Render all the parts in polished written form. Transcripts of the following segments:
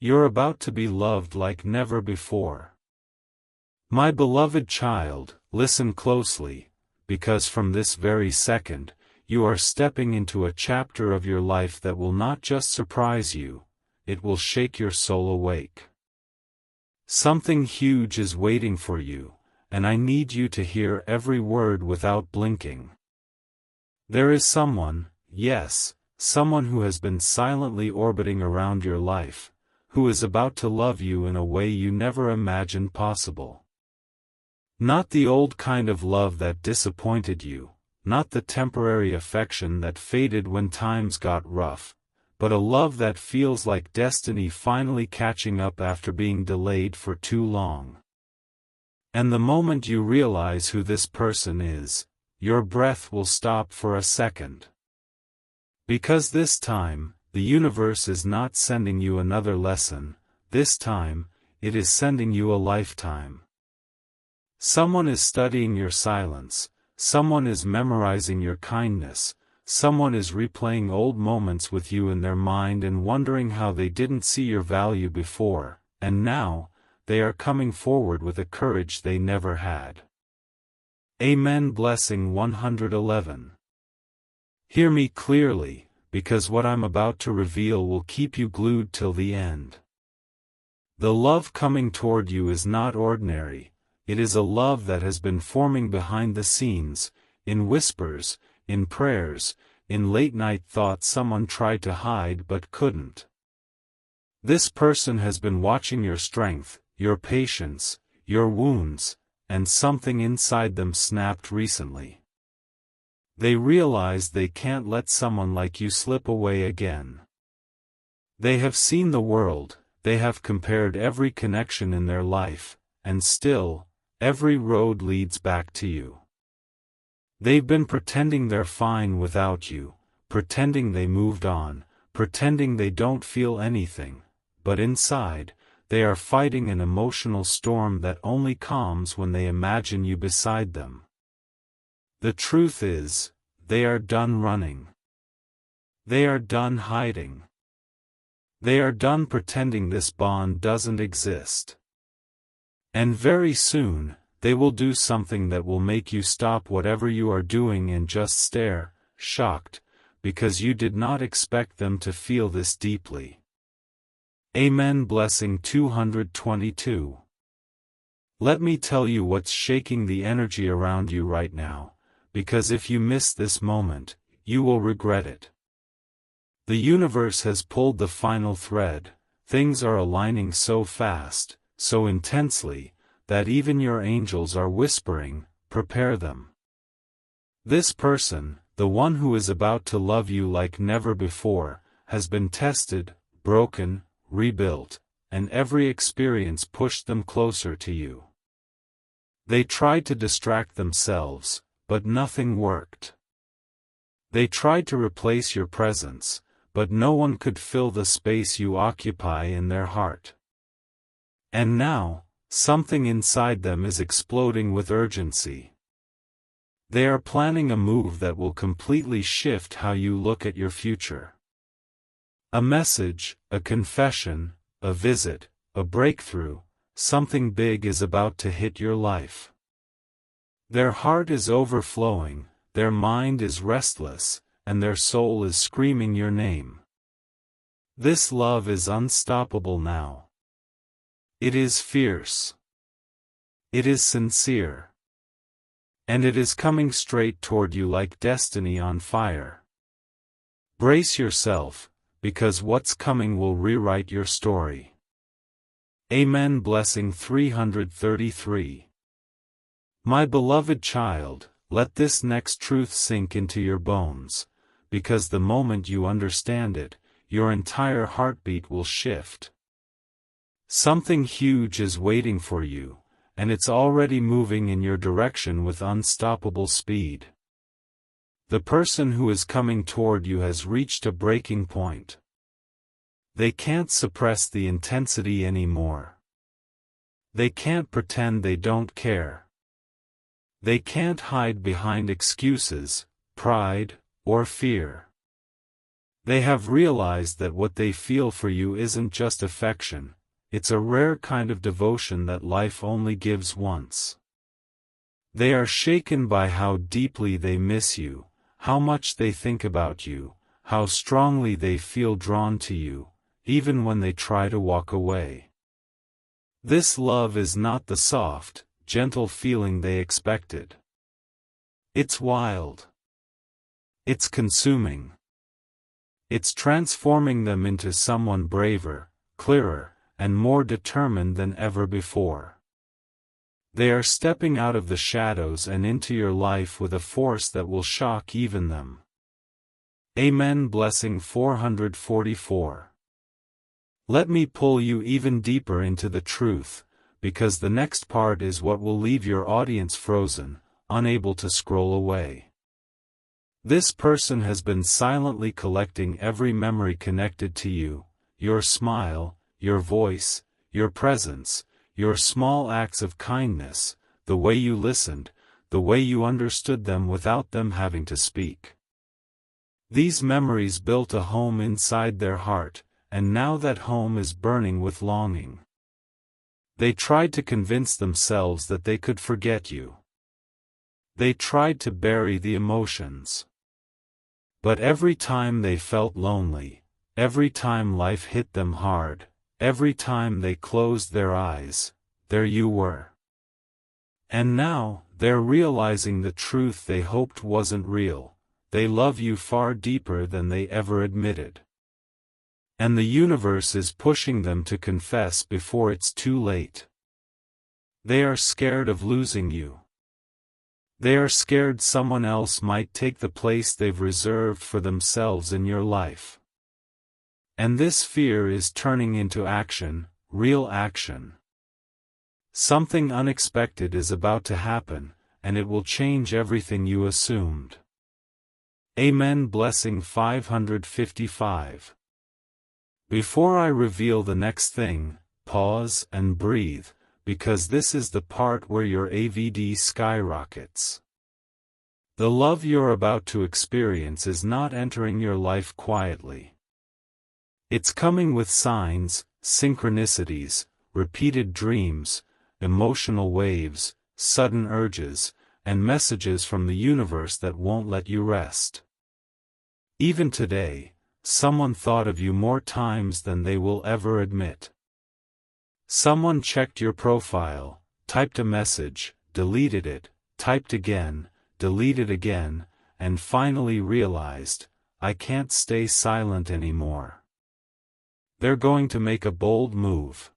You're about to be loved like never before. My beloved child, listen closely, because from this very second, you are stepping into a chapter of your life that will not just surprise you, it will shake your soul awake. Something huge is waiting for you, and I need you to hear every word without blinking. There is someone, yes, someone who has been silently orbiting around your life, who is about to love you in a way you never imagined possible. Not the old kind of love that disappointed you, not the temporary affection that faded when times got rough, but a love that feels like destiny finally catching up after being delayed for too long. And the moment you realize who this person is, your breath will stop for a second. Because this time, the universe is not sending you another lesson, this time, it is sending you a lifetime. Someone is studying your silence, someone is memorizing your kindness, someone is replaying old moments with you in their mind and wondering how they didn't see your value before, and now, they are coming forward with a courage they never had. Amen. Blessing 111. Hear me clearly, because what I'm about to reveal will keep you glued till the end. The love coming toward you is not ordinary, it is a love that has been forming behind the scenes, in whispers, in prayers, in late-night thoughts someone tried to hide but couldn't. This person has been watching your strength, your patience, your wounds, and something inside them snapped recently. They realized they can't let someone like you slip away again. They have seen the world, they have compared every connection in their life, and still, every road leads back to you. They've been pretending they're fine without you, pretending they moved on, pretending they don't feel anything, but inside, they are fighting an emotional storm that only calms when they imagine you beside them. The truth is, they are done running. They are done hiding. They are done pretending this bond doesn't exist. And very soon, they will do something that will make you stop whatever you are doing and just stare, shocked, because you did not expect them to feel this deeply. Amen. Blessing 222. Let me tell you what's shaking the energy around you right now, because if you miss this moment, you will regret it. The universe has pulled the final thread, things are aligning so fast, so intensely, that even your angels are whispering, prepare them. This person, the one who is about to love you like never before, has been tested, broken, rebuilt, and every experience pushed them closer to you. They tried to distract themselves, but nothing worked. They tried to replace your presence, but no one could fill the space you occupy in their heart. And now, something inside them is exploding with urgency. They are planning a move that will completely shift how you look at your future. A message, a confession, a visit, a breakthrough, something big is about to hit your life. Their heart is overflowing, their mind is restless, and their soul is screaming your name. This love is unstoppable now. It is fierce. It is sincere. And it is coming straight toward you like destiny on fire. Brace yourself, because what's coming will rewrite your story. Amen. Blessing 333. My beloved child, let this next truth sink into your bones, because the moment you understand it, your entire heartbeat will shift. Something huge is waiting for you, and it's already moving in your direction with unstoppable speed. The person who is coming toward you has reached a breaking point. They can't suppress the intensity anymore. They can't pretend they don't care. They can't hide behind excuses, pride, or fear. They have realized that what they feel for you isn't just affection, it's a rare kind of devotion that life only gives once. They are shaken by how deeply they miss you, how much they think about you, how strongly they feel drawn to you, even when they try to walk away. This love is not the soft, gentle feeling they expected. It's wild. It's consuming. It's transforming them into someone braver, clearer, and more determined than ever before. They are stepping out of the shadows and into your life with a force that will shock even them. Amen. Blessing 444. Let me pull you even deeper into the truth, because the next part is what will leave your audience frozen, unable to scroll away. This person has been silently collecting every memory connected to you, your smile, your voice, your presence, your small acts of kindness, the way you listened, the way you understood them without them having to speak. These memories built a home inside their heart, and now that home is burning with longing. They tried to convince themselves that they could forget you. They tried to bury the emotions. But every time they felt lonely, every time life hit them hard, every time they closed their eyes, there you were. And now, they're realizing the truth they hoped wasn't real. They love you far deeper than they ever admitted. And the universe is pushing them to confess before it's too late. They are scared of losing you. They are scared someone else might take the place they've reserved for themselves in your life. And this fear is turning into action, real action. Something unexpected is about to happen, and it will change everything you assumed. Amen. Blessing 555. Before I reveal the next thing, pause and breathe, because this is the part where your AVD skyrockets. The love you're about to experience is not entering your life quietly. It's coming with signs, synchronicities, repeated dreams, emotional waves, sudden urges, and messages from the universe that won't let you rest. Even today, someone thought of you more times than they will ever admit. Someone checked your profile, typed a message, deleted it, typed again, deleted again, and finally realized, I can't stay silent anymore. They're going to make a bold move.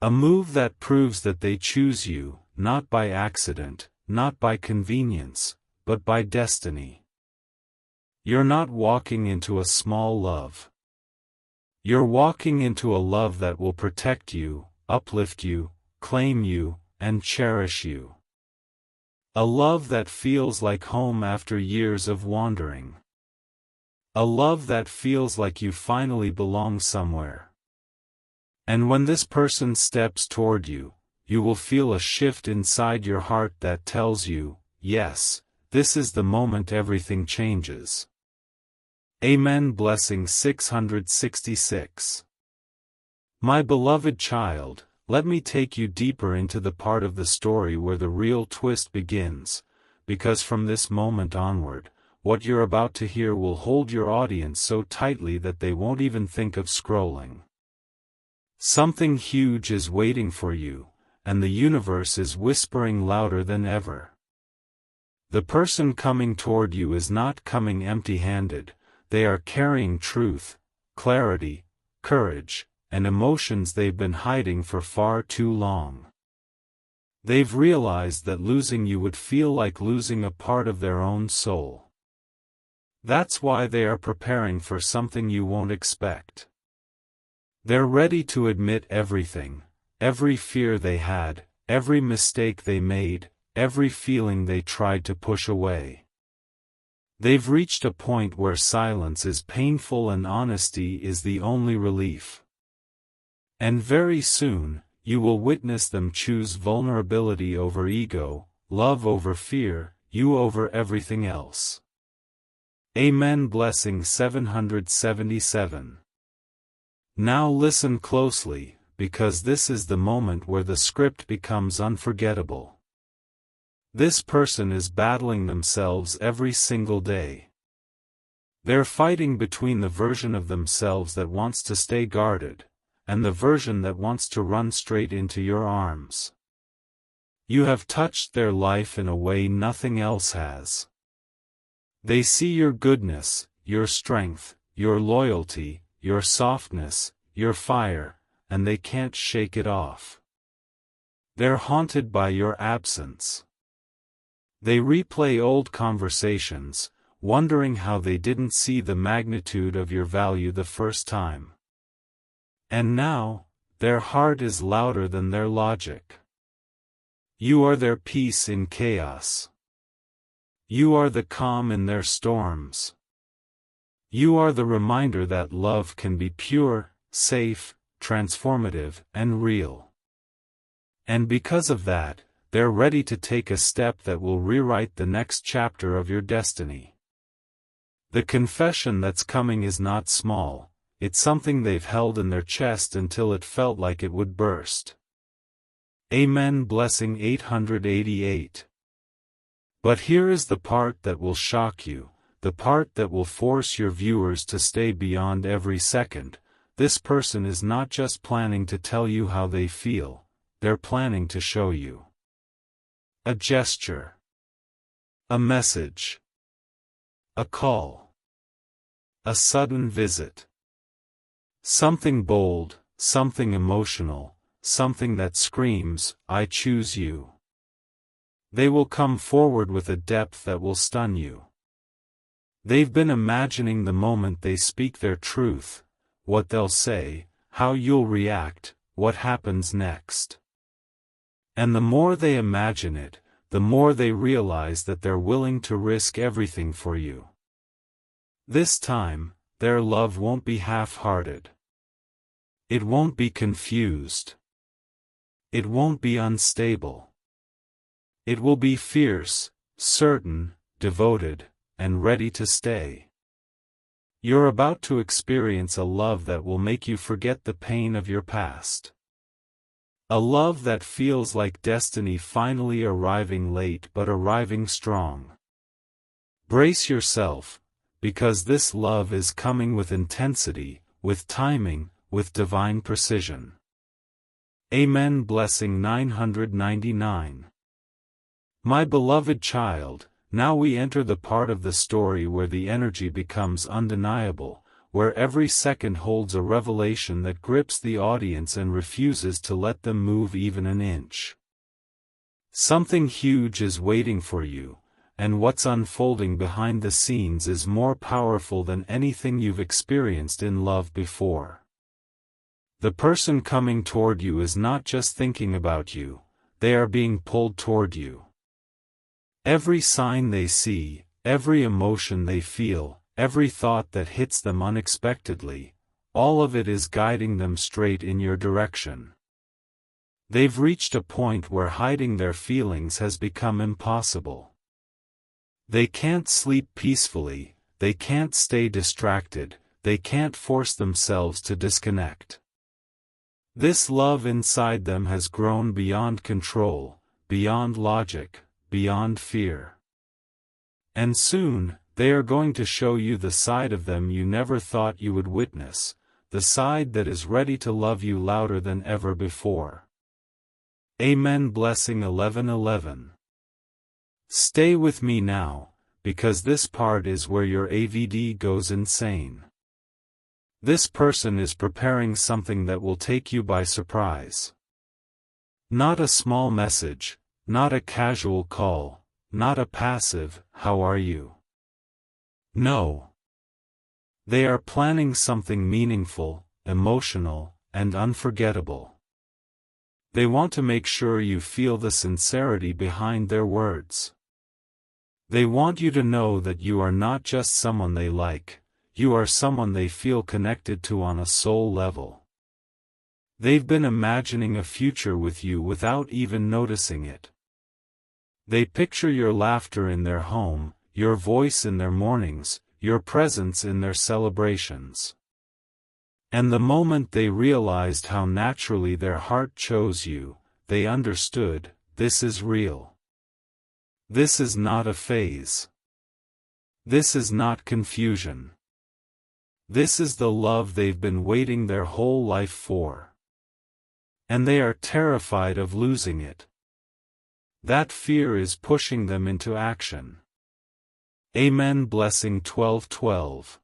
A move that proves that they choose you, not by accident, not by convenience, but by destiny. You're not walking into a small love. You're walking into a love that will protect you, uplift you, claim you, and cherish you. A love that feels like home after years of wandering. A love that feels like you finally belong somewhere. And when this person steps toward you, you will feel a shift inside your heart that tells you, yes, this is the moment everything changes. Amen. Blessing 666. My beloved child, let me take you deeper into the part of the story where the real twist begins, because from this moment onward, what you're about to hear will hold your audience so tightly that they won't even think of scrolling. Something huge is waiting for you, and the universe is whispering louder than ever. The person coming toward you is not coming empty-handed. They are carrying truth, clarity, courage, and emotions they've been hiding for far too long. They've realized that losing you would feel like losing a part of their own soul. That's why they are preparing for something you won't expect. They're ready to admit everything, every fear they had, every mistake they made, every feeling they tried to push away. They've reached a point where silence is painful and honesty is the only relief. And very soon, you will witness them choose vulnerability over ego, love over fear, you over everything else. Amen. Blessing 777. Now listen closely, because this is the moment where the script becomes unforgettable. This person is battling themselves every single day. They're fighting between the version of themselves that wants to stay guarded, and the version that wants to run straight into your arms. You have touched their life in a way nothing else has. They see your goodness, your strength, your loyalty, your softness, your fire, and they can't shake it off. They're haunted by your absence. They replay old conversations, wondering how they didn't see the magnitude of your value the first time. And now, their heart is louder than their logic. You are their peace in chaos. You are the calm in their storms. You are the reminder that love can be pure, safe, transformative, and real. And because of that, they're ready to take a step that will rewrite the next chapter of your destiny. The confession that's coming is not small, it's something they've held in their chest until it felt like it would burst. Amen. Blessing 888. But here is the part that will shock you, the part that will force your viewers to stay beyond every second. This person is not just planning to tell you how they feel, they're planning to show you. A gesture. A message. A call. A sudden visit. Something bold, something emotional, something that screams, "I choose you." They will come forward with a depth that will stun you. They've been imagining the moment they speak their truth, what they'll say, how you'll react, what happens next. And the more they imagine it, the more they realize that they're willing to risk everything for you. This time, their love won't be half-hearted. It won't be confused. It won't be unstable. It will be fierce, certain, devoted, and ready to stay. You're about to experience a love that will make you forget the pain of your past. A love that feels like destiny finally arriving late but arriving strong. Brace yourself, because this love is coming with intensity, with timing, with divine precision. Amen. Blessing 999. My beloved child, now we enter the part of the story where the energy becomes undeniable, where every second holds a revelation that grips the audience and refuses to let them move even an inch. Something huge is waiting for you, and what's unfolding behind the scenes is more powerful than anything you've experienced in love before. The person coming toward you is not just thinking about you, they are being pulled toward you. Every sign they see, every emotion they feel, every thought that hits them unexpectedly, all of it is guiding them straight in your direction. They've reached a point where hiding their feelings has become impossible. They can't sleep peacefully, they can't stay distracted, they can't force themselves to disconnect. This love inside them has grown beyond control, beyond logic, beyond fear. And soon, they are going to show you the side of them you never thought you would witness, the side that is ready to love you louder than ever before. Amen. Blessing 1111. Stay with me now, because this part is where your ADD goes insane. This person is preparing something that will take you by surprise. Not a small message, not a casual call, not a passive, "How are you?" No. They are planning something meaningful, emotional, and unforgettable. They want to make sure you feel the sincerity behind their words. They want you to know that you are not just someone they like, you are someone they feel connected to on a soul level. They've been imagining a future with you without even noticing it. They picture your laughter in their home, your voice in their mornings, your presence in their celebrations. And the moment they realized how naturally their heart chose you, they understood, this is real. This is not a phase. This is not confusion. This is the love they've been waiting their whole life for. And they are terrified of losing it. That fear is pushing them into action. Amen. Blessing 12:12.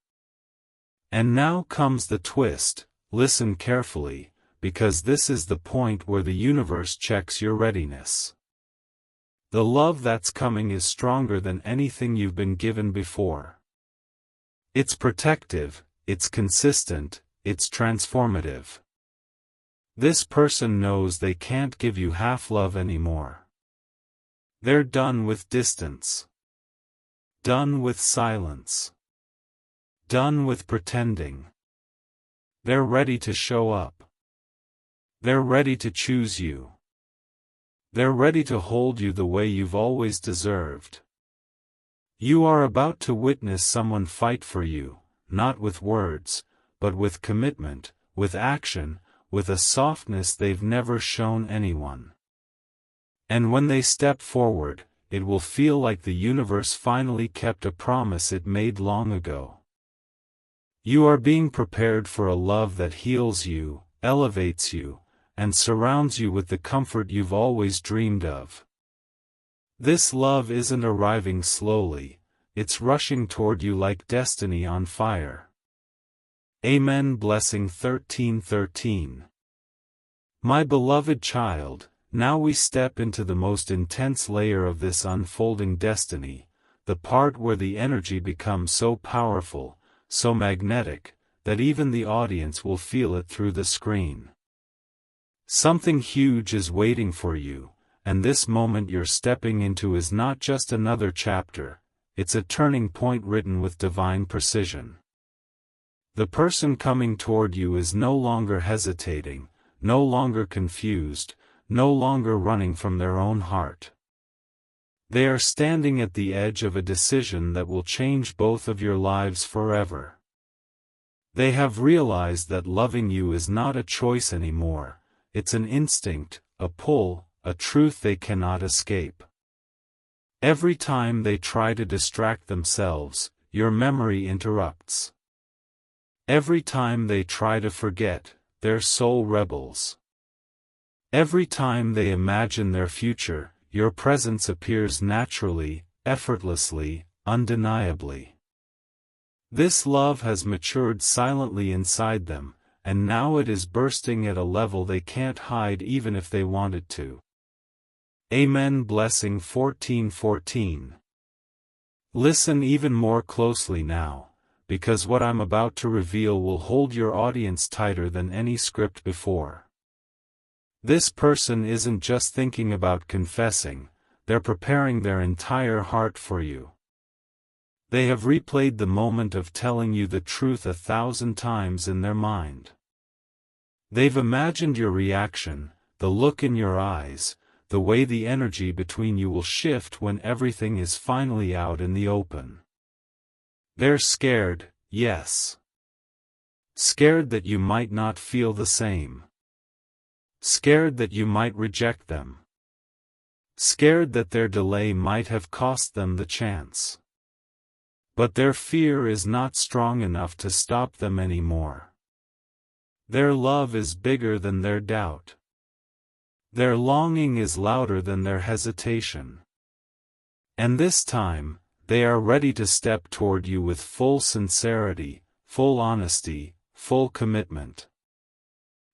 And now comes the twist, listen carefully, because this is the point where the universe checks your readiness. The love that's coming is stronger than anything you've been given before. It's protective, it's consistent, it's transformative. This person knows they can't give you half love anymore. They're done with distance. Done with silence. Done with pretending. They're ready to show up. They're ready to choose you. They're ready to hold you the way you've always deserved. You are about to witness someone fight for you, not with words, but with commitment, with action, with a softness they've never shown anyone. And when they step forward, it will feel like the universe finally kept a promise it made long ago. You are being prepared for a love that heals you, elevates you, and surrounds you with the comfort you've always dreamed of. This love isn't arriving slowly, it's rushing toward you like destiny on fire. Amen. Blessing 13:13. My beloved child, now we step into the most intense layer of this unfolding destiny, the part where the energy becomes so powerful, so magnetic, that even the audience will feel it through the screen. Something huge is waiting for you, and this moment you're stepping into is not just another chapter, it's a turning point written with divine precision. The person coming toward you is no longer hesitating, no longer confused, no longer running from their own heart. They are standing at the edge of a decision that will change both of your lives forever. They have realized that loving you is not a choice anymore, it's an instinct, a pull, a truth they cannot escape. Every time they try to distract themselves, your memory interrupts. Every time they try to forget, their soul rebels. Every time they imagine their future, your presence appears naturally, effortlessly, undeniably. This love has matured silently inside them, and now it is bursting at a level they can't hide even if they wanted to. Amen. Blessing 14:14. Listen even more closely now, because what I'm about to reveal will hold your audience tighter than any script before. This person isn't just thinking about confessing, they're preparing their entire heart for you. They have replayed the moment of telling you the truth 1,000 times in their mind. They've imagined your reaction, the look in your eyes, the way the energy between you will shift when everything is finally out in the open. They're scared, yes. Scared that you might not feel the same. Scared that you might reject them. Scared that their delay might have cost them the chance. But their fear is not strong enough to stop them anymore. Their love is bigger than their doubt. Their longing is louder than their hesitation. And this time, they are ready to step toward you with full sincerity, full honesty, full commitment.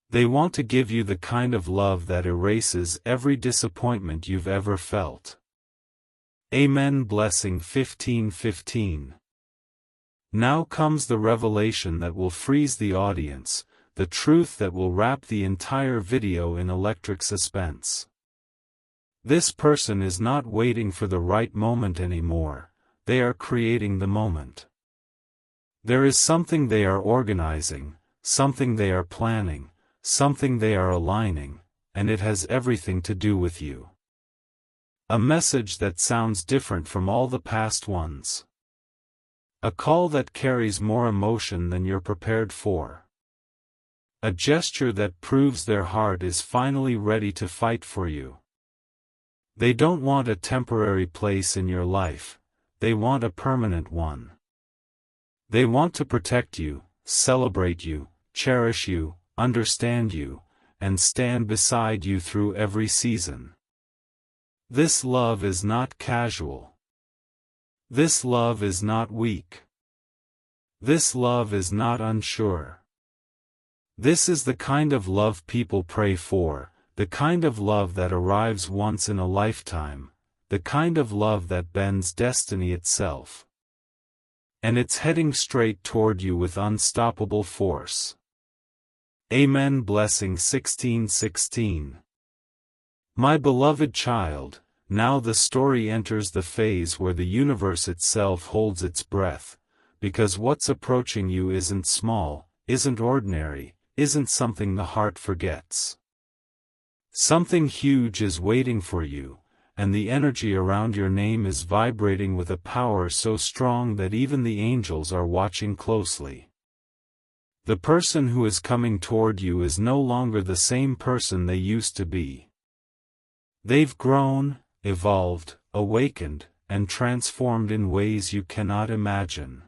They want to give you the kind of love that erases every disappointment you've ever felt. Amen. Blessing 15:15. Now comes the revelation that will freeze the audience, the truth that will wrap the entire video in electric suspense. This person is not waiting for the right moment anymore, they are creating the moment. There is something they are organizing, something they are planning, something they are aligning, and it has everything to do with you. A message that sounds different from all the past ones. A call that carries more emotion than you're prepared for. A gesture that proves their heart is finally ready to fight for you. They don't want a temporary place in your life, they want a permanent one. They want to protect you, celebrate you, cherish you, understand you, and stand beside you through every season. This love is not casual. This love is not weak. This love is not unsure. This is the kind of love people pray for, the kind of love that arrives once in a lifetime, the kind of love that bends destiny itself. And it's heading straight toward you with unstoppable force. Amen. Blessing 16:16. My beloved child, now the story enters the phase where the universe itself holds its breath, because what's approaching you isn't small, isn't ordinary, isn't something the heart forgets. Something huge is waiting for you, and the energy around your name is vibrating with a power so strong that even the angels are watching closely. The person who is coming toward you is no longer the same person they used to be. They've grown, evolved, awakened, and transformed in ways you cannot imagine.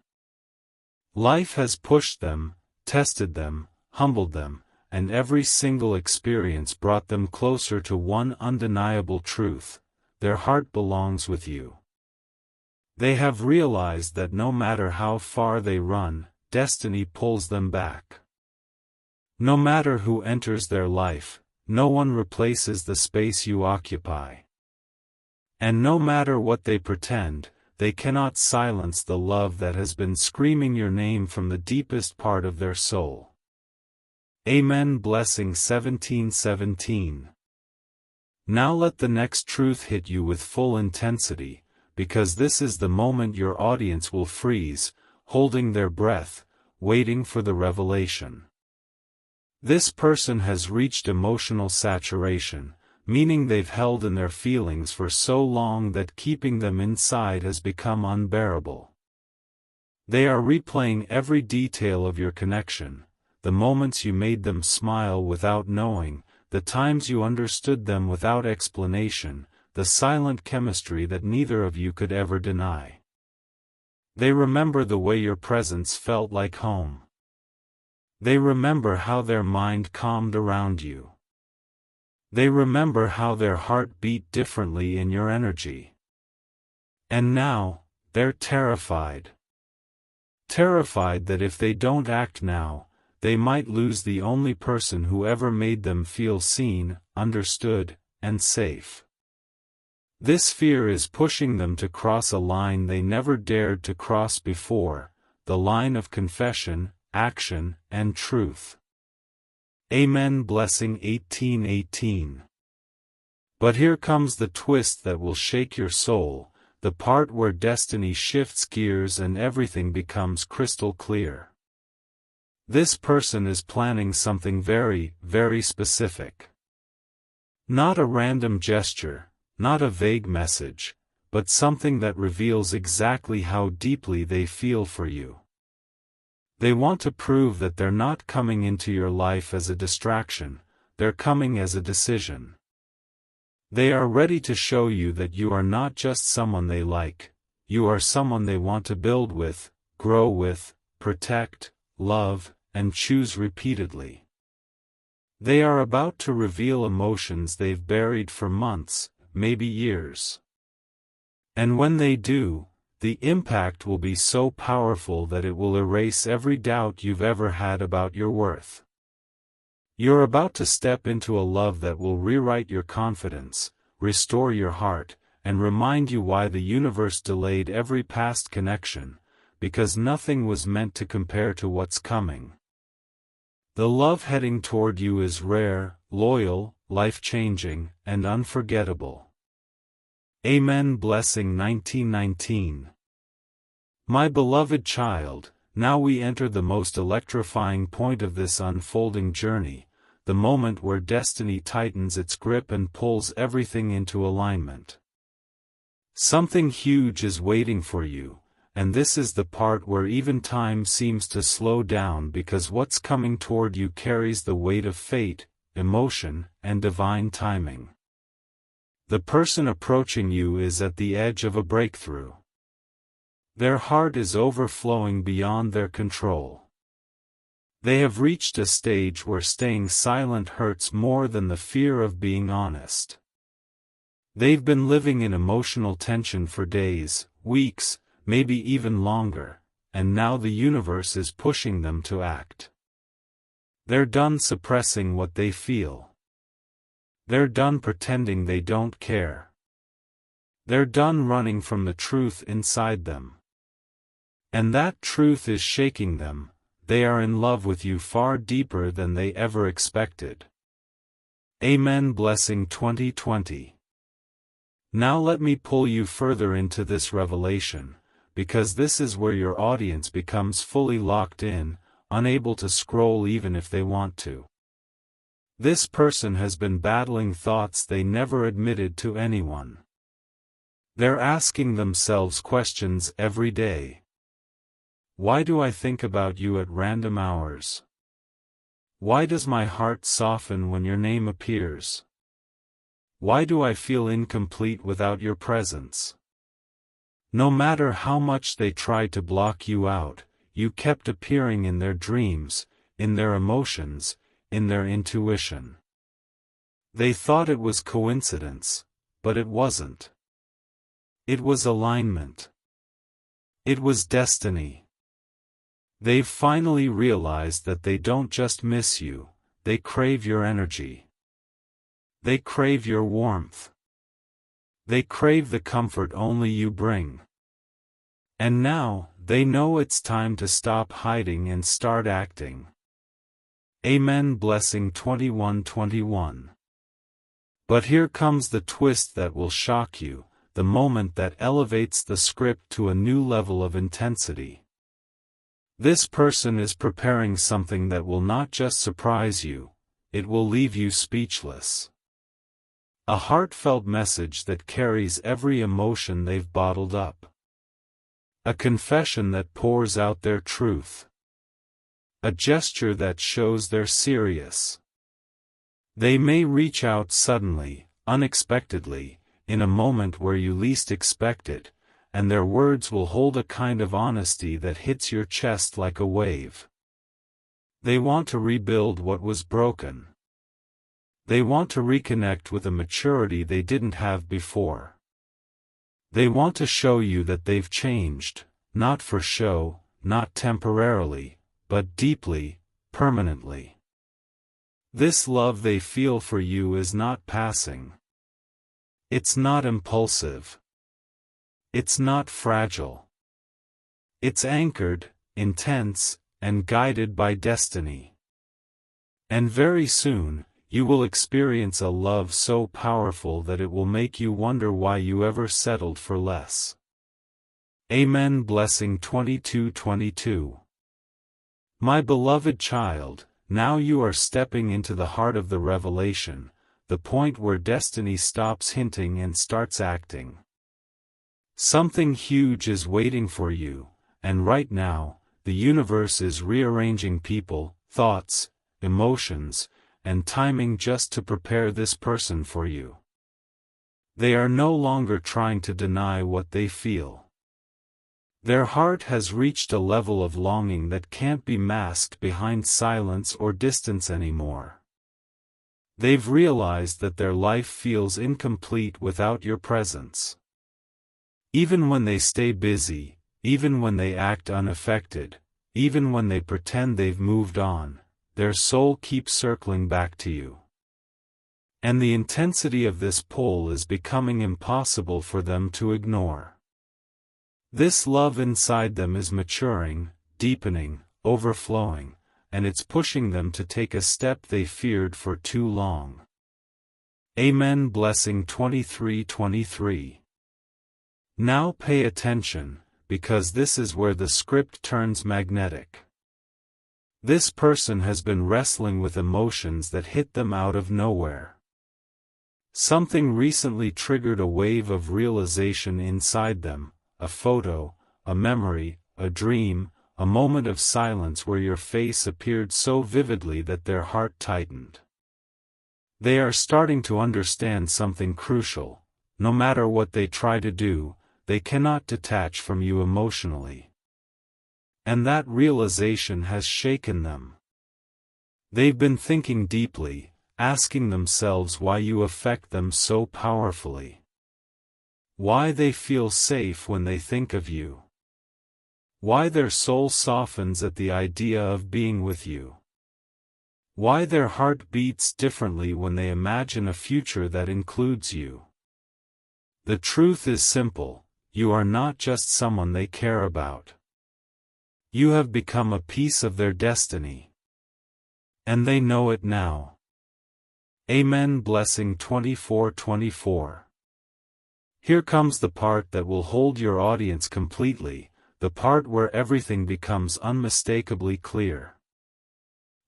Life has pushed them, tested them, humbled them, and every single experience brought them closer to one undeniable truth: their heart belongs with you. They have realized that no matter how far they run, destiny pulls them back. No matter who enters their life, no one replaces the space you occupy. And no matter what they pretend, they cannot silence the love that has been screaming your name from the deepest part of their soul. Amen. Blessing 17:17. Now let the next truth hit you with full intensity, because this is the moment your audience will freeze, holding their breath, waiting for the revelation. This person has reached emotional saturation, meaning they've held in their feelings for so long that keeping them inside has become unbearable. They are replaying every detail of your connection, the moments you made them smile without knowing, the times you understood them without explanation, the silent chemistry that neither of you could ever deny. They remember the way your presence felt like home. They remember how their mind calmed around you. They remember how their heart beat differently in your energy. And now, they're terrified. Terrified that if they don't act now, they might lose the only person who ever made them feel seen, understood, and safe. This fear is pushing them to cross a line they never dared to cross before, the line of confession, action, and truth. Amen. Blessing 18:18. But here comes the twist that will shake your soul, the part where destiny shifts gears and everything becomes crystal clear. This person is planning something very, very specific. Not a random gesture, not a vague message, but something that reveals exactly how deeply they feel for you. They want to prove that they're not coming into your life as a distraction, they're coming as a decision. They are ready to show you that you are not just someone they like, you are someone they want to build with, grow with, protect, love, and choose repeatedly. They are about to reveal emotions they've buried for months, maybe years. And when they do, the impact will be so powerful that it will erase every doubt you've ever had about your worth. You're about to step into a love that will rewrite your confidence, restore your heart, and remind you why the universe delayed every past connection, because nothing was meant to compare to what's coming. The love heading toward you is rare, loyal, life-changing, and unforgettable. Amen. Blessing 19:19. My beloved child, now we enter the most electrifying point of this unfolding journey, the moment where destiny tightens its grip and pulls everything into alignment. Something huge is waiting for you, and this is the part where even time seems to slow down because what's coming toward you carries the weight of fate, emotion, and divine timing. The person approaching you is at the edge of a breakthrough. Their heart is overflowing beyond their control. They have reached a stage where staying silent hurts more than the fear of being honest. They've been living in emotional tension for days, weeks, maybe even longer, and now the universe is pushing them to act. They're done suppressing what they feel. They're done pretending they don't care. They're done running from the truth inside them. And that truth is shaking them. They are in love with you far deeper than they ever expected. Amen. Blessing 2020. Now let me pull you further into this revelation, because this is where your audience becomes fully locked in, unable to scroll even if they want to. This person has been battling thoughts they never admitted to anyone. They're asking themselves questions every day. Why do I think about you at random hours? Why does my heart soften when your name appears? Why do I feel incomplete without your presence? No matter how much they tried to block you out, you kept appearing in their dreams, in their emotions, in their intuition. They thought it was coincidence, but it wasn't. It was alignment. It was destiny. They've finally realized that they don't just miss you, they crave your energy. They crave your warmth. They crave the comfort only you bring. And now, they know it's time to stop hiding and start acting. Amen. Blessing 2121. But here comes the twist that will shock you, the moment that elevates the script to a new level of intensity. This person is preparing something that will not just surprise you, it will leave you speechless. A heartfelt message that carries every emotion they've bottled up. A confession that pours out their truth. A gesture that shows they're serious. They may reach out suddenly, unexpectedly, in a moment where you least expect it, and their words will hold a kind of honesty that hits your chest like a wave. They want to rebuild what was broken. They want to reconnect with a maturity they didn't have before. They want to show you that they've changed, not for show, not temporarily, but deeply, permanently. This love they feel for you is not passing. It's not impulsive. It's not fragile. It's anchored, intense, and guided by destiny. And very soon, you will experience a love so powerful that it will make you wonder why you ever settled for less. Amen. Blessing 2222. My beloved child, now you are stepping into the heart of the revelation, the point where destiny stops hinting and starts acting. Something huge is waiting for you, and right now, the universe is rearranging people, thoughts, emotions, and timing just to prepare this person for you. They are no longer trying to deny what they feel. Their heart has reached a level of longing that can't be masked behind silence or distance anymore. They've realized that their life feels incomplete without your presence. Even when they stay busy, even when they act unaffected, even when they pretend they've moved on, their soul keeps circling back to you. And the intensity of this pull is becoming impossible for them to ignore. This love inside them is maturing, deepening, overflowing, and it's pushing them to take a step they feared for too long. Amen. Blessing 2323. Now pay attention, because this is where the script turns magnetic. This person has been wrestling with emotions that hit them out of nowhere. Something recently triggered a wave of realization inside them, a photo, a memory, a dream, a moment of silence where your face appeared so vividly that their heart tightened. They are starting to understand something crucial: no matter what they try to do, they cannot detach from you emotionally. And that realization has shaken them. They've been thinking deeply, asking themselves why you affect them so powerfully. Why they feel safe when they think of you. Why their soul softens at the idea of being with you. Why their heart beats differently when they imagine a future that includes you. The truth is simple: you are not just someone they care about. You have become a piece of their destiny. And they know it now. Amen. Blessing 24:24. Here comes the part that will hold your audience completely, the part where everything becomes unmistakably clear.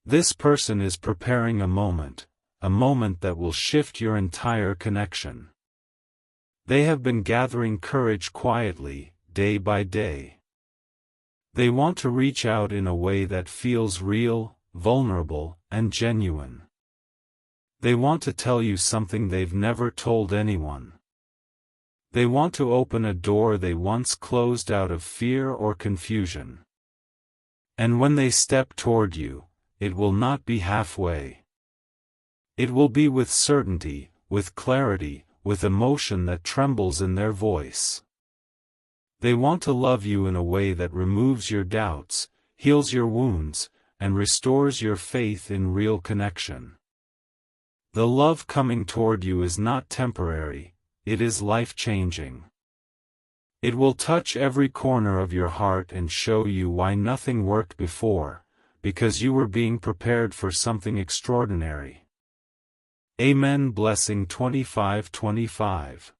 This person is preparing a moment that will shift your entire connection. They have been gathering courage quietly, day by day. They want to reach out in a way that feels real, vulnerable, and genuine. They want to tell you something they've never told anyone. They want to open a door they once closed out of fear or confusion. And when they step toward you, it will not be halfway. It will be with certainty, with clarity, with emotion that trembles in their voice. They want to love you in a way that removes your doubts, heals your wounds, and restores your faith in real connection. The love coming toward you is not temporary, it is life-changing. It will touch every corner of your heart and show you why nothing worked before, because you were being prepared for something extraordinary. Amen. Blessing 25:25.